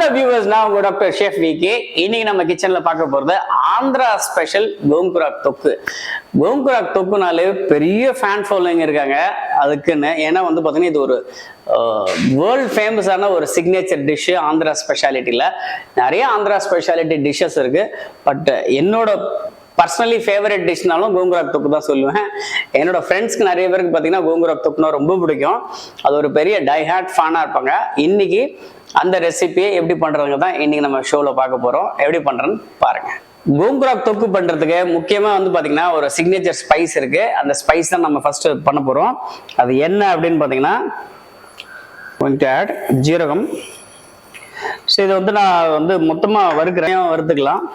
Hello viewers, நான் உங்க doctor chef VK. இன்னைக்கு நம்ம கிச்சன்ல பார்க்க போறது ஆந்திரா ஸ்பெஷல் கோங்குராக் தொக்கு. கோங்குராக் தொக்குனாலே பெரிய ஃபேன் ஃபாலோயிங் இருக்காங்க அதுக்குன்னு. ஏன்னா வந்து பார்த்தீங்கன்னா இது ஒரு வேர்ல்ட் ஃபேமஸான ஒரு சிக்னேச்சர் டிஷ்ஷு ஆந்திரா ஸ்பெஷாலிட்டியில். நிறைய ஆந்திரா ஸ்பெஷாலிட்டி டிஷ்ஷஸ் இருக்கு. பட் என்னோட பர்சனலி ஃபேவரட் டிஷ்னாலும் கோங்குராக் தொக்கு தான் சொல்லுவேன். என்னோட ஃப்ரெண்ட்ஸ்க்கு நிறைய பேருக்கு பார்த்தீங்கன்னா கோங்குராக் தொக்குனா ரொம்ப பிடிக்கும். அது ஒரு பெரிய டைஹார்ட் ஃபேனாக இருப்பாங்க. இன்னைக்கு அந்த ரெசிபியை எப்படி பண்றதுங்க தான் இன்னைக்கு நம்ம ஷோல பார்க்க போறோம். எப்படி பண்றேன்னு பாருங்க. கோங்குராக் தொக்கு பண்றதுக்கு முக்கியமா வந்து பாத்தீங்கன்னா ஒரு சிக்னேச்சர் ஸ்பைஸ் இருக்கு. அந்த ஸ்பைஸ் தான் நம்ம ஃபர்ஸ்ட் பண்ண போறோம். அது என்ன அப்படின்னு பாத்தீங்கன்னா ஜீரகம். ஸோ இதை வந்து நான் வந்து மொத்தமா வறுத்துக்கலாம்.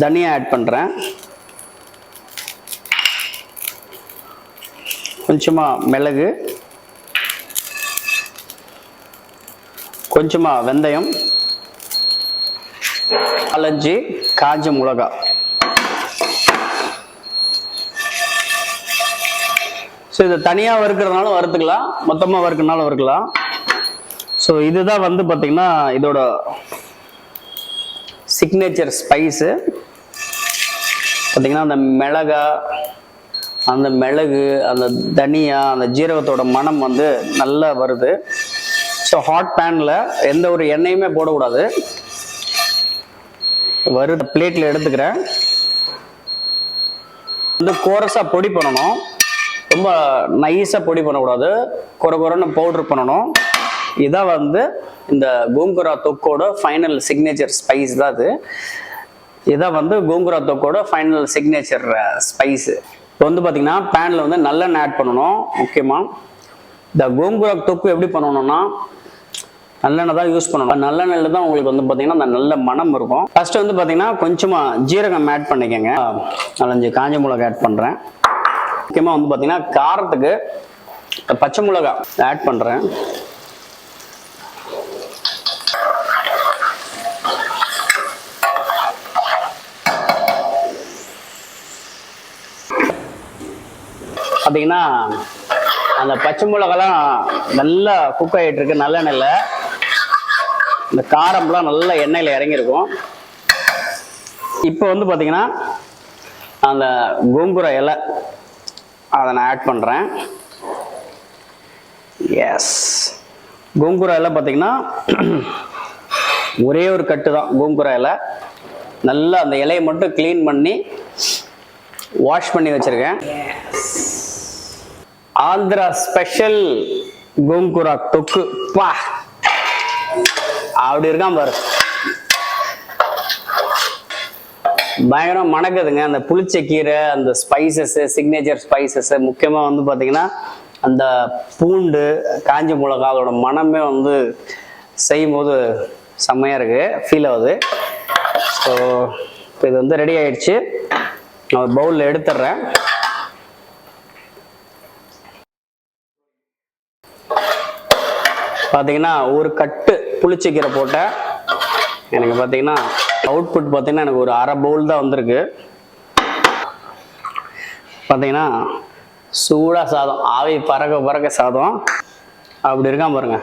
தனியா ஆட் பண்றேன். கொஞ்சமா மிளகு, கொஞ்சமா வெந்தயம், 4-5 காஞ்ச மிளகாய். ஸோ இதை தனியாக வறுக்கிறதுனாலும் வறுத்துக்கலாம், மொத்தமாக வறுக்கிறதுனாலும் வறுக்கலாம். ஸோ இதுதான் வந்து பார்த்தீங்கன்னா இதோட சிக்னேச்சர் ஸ்பைஸு. பார்த்தீங்கன்னா அந்த மிளகு, அந்த தனியா, அந்த ஜீரகத்தோட மனம் வந்து நல்லா வருது. ஸோ ஹாட் பேனில் எந்த ஒரு எண்ணெயுமே போடக்கூடாது. பிளேட்டில் எடுத்துக்கிறேன். வந்து கோரஸாக பொடி பண்ணணும். ரொம்ப நைஸாக பொடி பண்ணக்கூடாது. குறைன்னு பவுடர் பண்ணணும். இதான் வந்து இந்த கோங்குரா தொக்கோட ஃபைனல் சிக்னேச்சர் ஸ்பைஸ் தான் அது. இதான் வந்து கோங்குரா தொக்கோட ஃபைனல் சிக்னேச்சர் ஸ்பைஸு. இப்போ வந்து பார்த்தீங்கன்னா பேனில் வந்து நல்லெண்ணெய் ஆட் பண்ணணும். முக்கியமாக இந்த கோங்குராக் தொக்கு எப்படி பண்ணணும்னா நல்லெண்ணெய் தான் யூஸ் பண்ணணும். நல்லெண்ணெயில் தான் உங்களுக்கு வந்து பார்த்தீங்கன்னா அந்த நல்ல மனம் இருக்கும். ஃபர்ஸ்ட் வந்து பார்த்தீங்கன்னா கொஞ்சமாக ஜீரகம் ஆட் பண்ணிக்கோங்க. 4-5 காஞ்ச மிளகாய் ஆட் பண்ணுறேன். முக்கியமாக வந்து பார்த்தீங்கன்னா காரத்துக்கு பச்சை மிளகாய் ஆட் பண்ணுறேன். பார்த்தீங்கன்னா அந்த பச்சை மிளகாலாம் நல்லா குக் ஆகிட்டு இருக்கு நல்லெண்ணெயில். இந்த காரம்லாம் நல்லா எண்ணெயில் இறங்கியிருக்கும். இப்போ வந்து பார்த்தீங்கன்னா அந்த கோங்குரா இலை அதை நான் ஆட் பண்ணுறேன். எஸ், கோங்குரா இலை பார்த்தீங்கன்னா ஒரே ஒரு கட்டு தான் கோங்குரா இலை. நல்லா அந்த இலையை மட்டும் க்ளீன் பண்ணி வாஷ் பண்ணி வச்சுருக்கேன். ஆந்திரா ஸ்பெஷல் கோங்குராக் தொக்கு பா அப்படி இருக்கான் பாரு. பயங்கரம் மணக்குதுங்க. அந்த புளிச்ச கீரை, அந்த ஸ்பைசஸ், சிக்னேச்சர் ஸ்பைசஸ், முக்கியமாக வந்து பார்த்தீங்கன்னா அந்த பூண்டு, காஞ்ச மிளகா, அதோட மனமே வந்து செய்யும் போது செம்மையாக இருக்கு, ஃபீல் ஆகுது. ஸோ இப்போ இது வந்து ரெடி ஆயிடுச்சு. நான் ஒரு பவுலில் எடுத்துடுறேன். பார்த்தீங்கன்னா ஒரு கட்டு புளிச்சக்கீரை போட்டேன். எனக்கு பார்த்தீங்கன்னா அவுட்புட் பார்த்தீங்கன்னா எனக்கு ஒரு அரை பவுல் தான் வந்திருக்கு. பார்த்தீங்கன்னா சூடாக சாதம், ஆவி பறக்க சாதம் அப்படி இருக்கான் பாருங்க.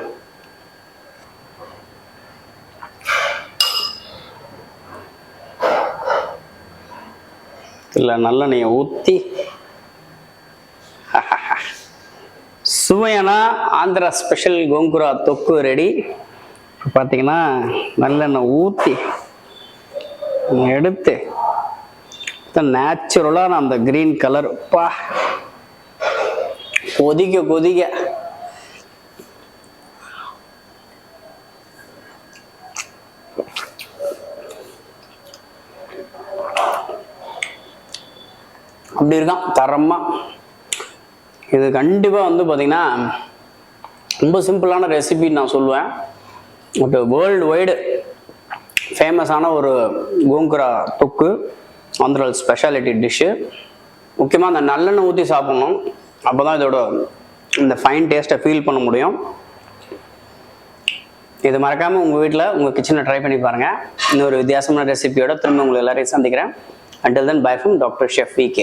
இல்லை நல்லெண்ணெயை ஊற்றி சுவையான ஆந்திரா ஸ்பெஷல் கோங்குரா தொக்கு ரெடி. பார்த்தீங்கன்னா நல்லெண்ணெய் ஊற்றி எடுத்து நேச்சுரலான அந்த கிரீன் கலர் பா கொதிக்க அப்படி இருக்கான் தரமா. இது கண்டிப்பாக வந்து பார்த்தீங்கன்னா ரொம்ப சிம்பிளான ரெசிபின்னு நான் சொல்லுவேன். பட் வேர்ல்டு வைடு ஃபேமஸான ஒரு கோங்குரா தொக்கு, ஆந்திரா ஸ்பெஷாலிட்டி டிஷ்ஷு. முக்கியமாக அந்த நல்லெண்ணெய் ஊற்றி சாப்பிட்ணும். அப்போ தான் இதோட இந்த ஃபைன் டேஸ்ட்டை ஃபீல் பண்ண முடியும். இது மறக்காமல் உங்கள் வீட்டில் உங்கள் கிச்சனில் ட்ரை பண்ணி பாருங்கள். இன்னொரு வித்தியாசமான ரெசிபியோட திரும்ப உங்களை எல்லாரையும் சந்திக்கிறேன். Until then, bye from Dr. Chef VK.